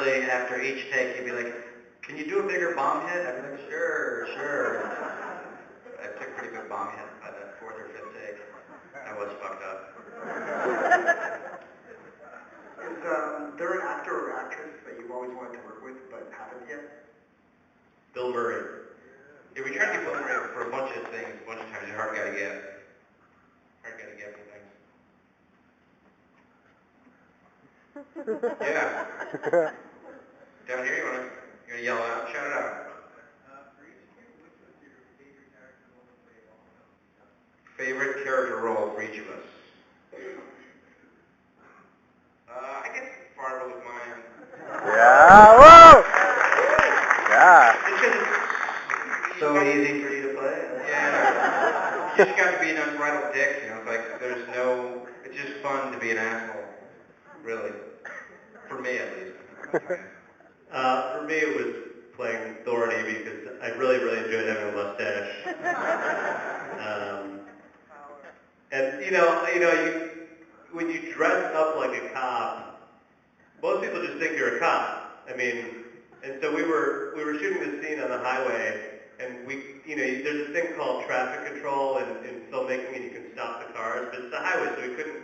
literally, after each take, he'd be like, can you do a bigger bong hit? I'd be like, sure, sure. I took a pretty good bong hit by the fourth or fifth take. I was fucked up. Is there an actor or actress that you've always wanted to work with but haven't yet? Bill Murray. Yeah, we tried to get Bill Murray for a bunch of things, a bunch of times. He's a hard guy to get. Hard guy to get for things. Yeah. Down here, you wanna yell out? Shout it out. Favorite character role for each of us? I guess Fargo was mine. Yeah, whoa! Yeah. It's so easy for you to play. Yeah. You just got to be an unbridled dick, you know. It's like it's just fun to be an asshole. Really. For me, at least. For me, it was playing Thor and Amy because I really, really enjoyed having a mustache. And when you dress up like a cop, most people just think you're a cop. I mean, and so we were shooting this scene on the highway, and there's a thing called traffic control in filmmaking, and you can stop the cars, but it's the highway, so we couldn't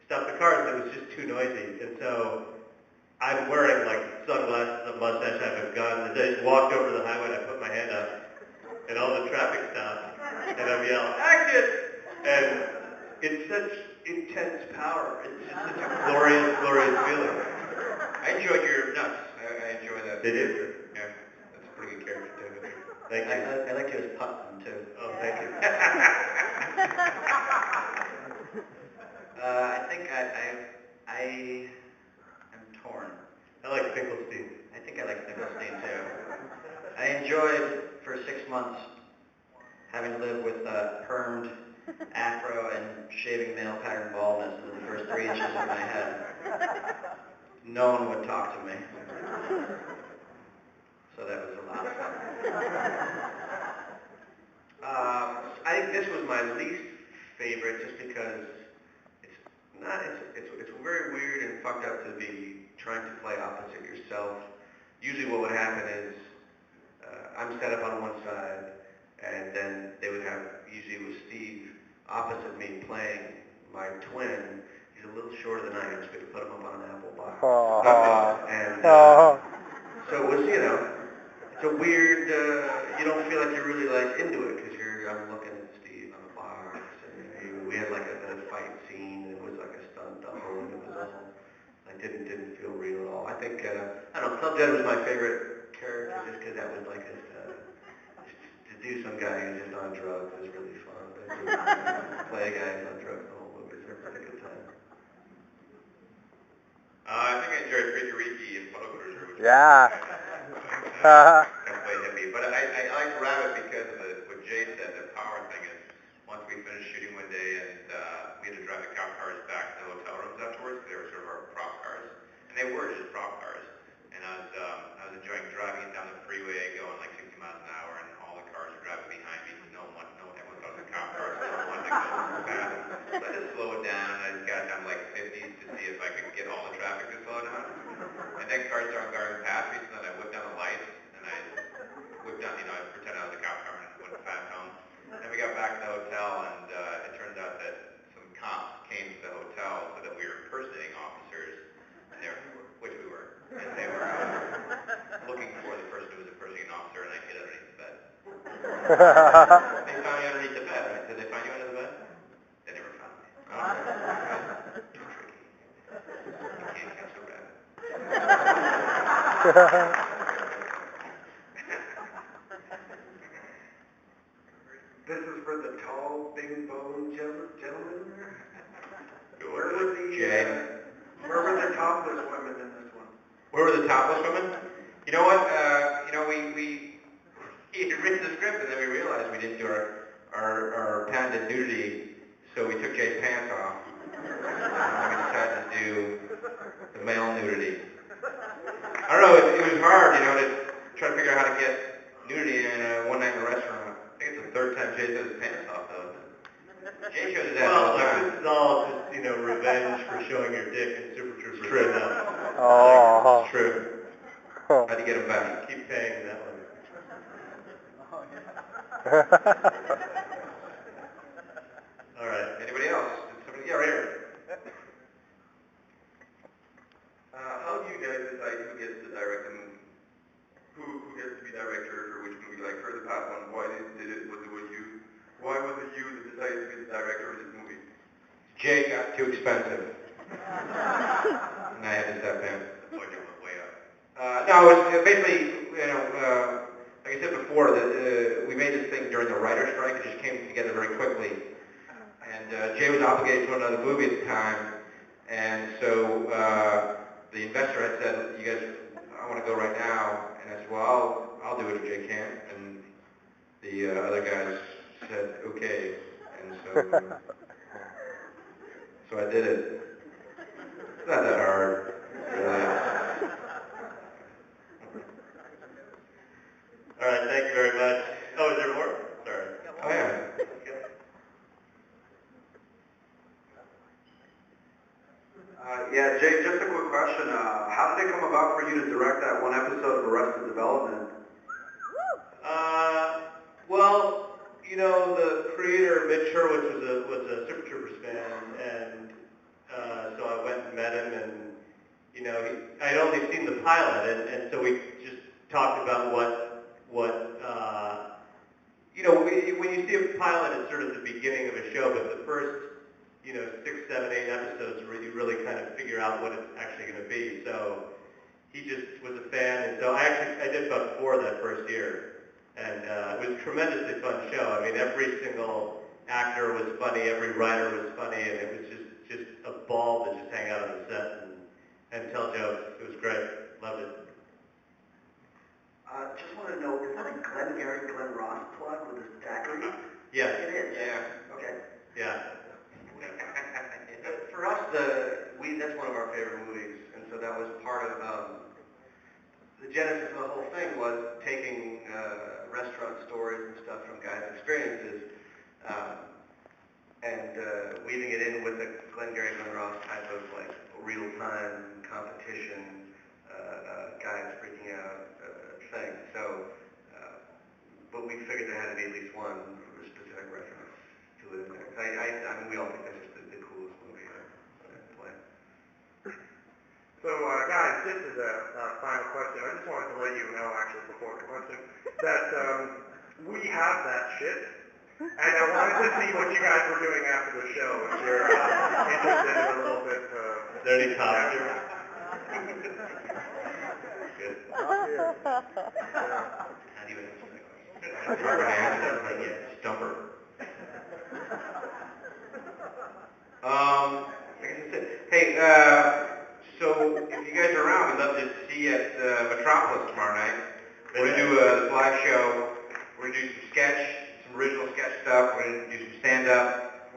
stop the cars, and it was just too noisy. And so I'm wearing like sunglasses, a mustache, I have a gun, and I just walked over to the highway, and I put my hand up, and all the traffic stopped, and I'm yelling, action! And it's such intense power. It's just such a glorious, glorious feeling. I enjoyed your nuts. I enjoyed that. Did you? Yeah. That's a pretty good character, too. Thank you. I liked you as Putnam, too. Oh, thank you. I think I am torn. I like Finkelstein. I think I like Finkelstein, too. I enjoyed, for 6 months, having to live with permed afro and shaving male pattern baldness in the first 3 inches of my head. No one would talk to me. So that was a lot of fun. I think this was my least favorite just because it's very weird and fucked up to be trying to play opposite yourself. Usually what would happen is I'm set up on one side, and then they would have, usually it was Steve opposite me playing my twin. He's a little shorter than I am, so we had to put him up on an apple box. And so it was, it's a weird, you don't feel like you're really like into it, because I'm looking at Steve on the box, and we had like a fight scene, and it was like a stunt double, and it was all, I didn't feel real at all. I think, I don't know, Club Jed was my favorite character, just because that was like to do some guy who's just on drugs was really fun, but to play a guy who's on drugs the whole movie is a pretty good time. I think I enjoyed Freaky Reeky and Photo Cruiser, which Yeah. definitely hit me. But I liked Rabbit because of what Jay said, the power thing is, once we finished shooting one day and we had to drive the cop cars back to the hotel rooms afterwards, they were sort of our prop cars, and they were just prop cars. And I was enjoying driving down the freeway going like 60 miles an hour, and all the cars were driving behind me, because everyone thought it was a cop car, so no one wanted to go fast. So I just slowed down, and I just got down to like 50s to see if I could get all the traffic to slow down. And then cars started going past me, so then I whipped down the lights, and I whipped down, I pretended I was a cop car and went fast home. Then we got back to the hotel, and it turns out that some cops came to the hotel so that we were impersonating officers, and which we were, and they were looking for the person who was impersonating an officer, and I hid underneath the bed. They found you underneath the bed, right? Did they find you under the bed? They never found me. Oh, too tricky. You can't catch a rabbit. This is for the tall, big-boned gentleman. Where were the topless women in this one? Where were the topless women? You know what? We had written the script, and then we realized we didn't do our patented nudity, so we took Jay's pants off, and we decided to do the male nudity. I don't know, it was hard, to try to figure out how to get nudity in one night in a restaurant. I think it's the third time Jay took his pants off, though. Jay shows his ass all the time. This is all just, revenge for showing your dick in Super Troopers. True. Oh. It's true. Had to get him back. Keep paying that one. All right. Anybody else? Did somebody? Yeah, right here. How do you guys decide who gets to direct and who gets to be director for which movie? Like for the past one, why was it you? Why was it you that decided to be the director of this movie? Jay got too expensive. And I had to step in. The budget went way up. No, it was basically, like I said before, that we made this thing during the writer's strike. It just came together very quickly. And Jay was obligated to another movie at the time. And so the investor had said, you guys, I want to go right now. And I said, well, I'll do it if Jay can. And the other guys said, okay. And so I did it. It's not that hard, really. All right, thank you very much. Oh, is there more? Sorry. Oh, yeah. Yeah, Jake, just a quick question. How did it come about for you to direct that one episode of Arrested Development? Well, the creator, Mitch Hurwitz, was a Super Troopers fan, and so I went and met him, and, I'd only seen the pilot, and so we just talked about when you see a pilot, it's sort of the beginning of a show, but the first, 6, 7, 8 episodes where you really kind of figure out what it's actually going to be. So he just was a fan, and so I did about 4 that first year, and it was a tremendously fun show. I mean, every single actor was funny, every writer was funny, and it was just a ball to just hang out on the set and tell jokes. It was great. Loved it. Just wanted to know, is that a Glenn Ross plug with his daiquiri? Yeah. It is? Yeah. Okay. Yeah. For us, that's one of our favorite movies, and so that was part of the genesis of the whole thing was taking restaurant stories and stuff from guys' experiences and weaving it in with a Glenn Ross type of like real-time competition, guys freaking out thing. So, but we figured there had to be at least one specific reference to it in there. I mean, we all think that's just the coolest movie to play. So, guys, this is a final question. I just wanted to let you know, actually, before the question, that we have that shit, and I wanted to see what you guys were doing after the show, if you're interested in a little bit. Is there any costume? Good. Not even rubber hands, like stumper. Like I said, hey, so if you guys are around, we'd love to see you at Metropolis tomorrow night. We're going to do a live show. We're going to do some original sketch stuff. We're going to do some stand-up.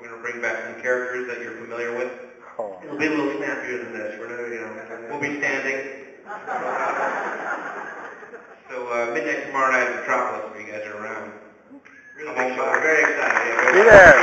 We're going to bring back some characters that you're familiar with. It'll be a little snappier than this. We'll be standing. So midnight tomorrow night at Metropolis if you guys are around. Really big show. We're very excited. Be there.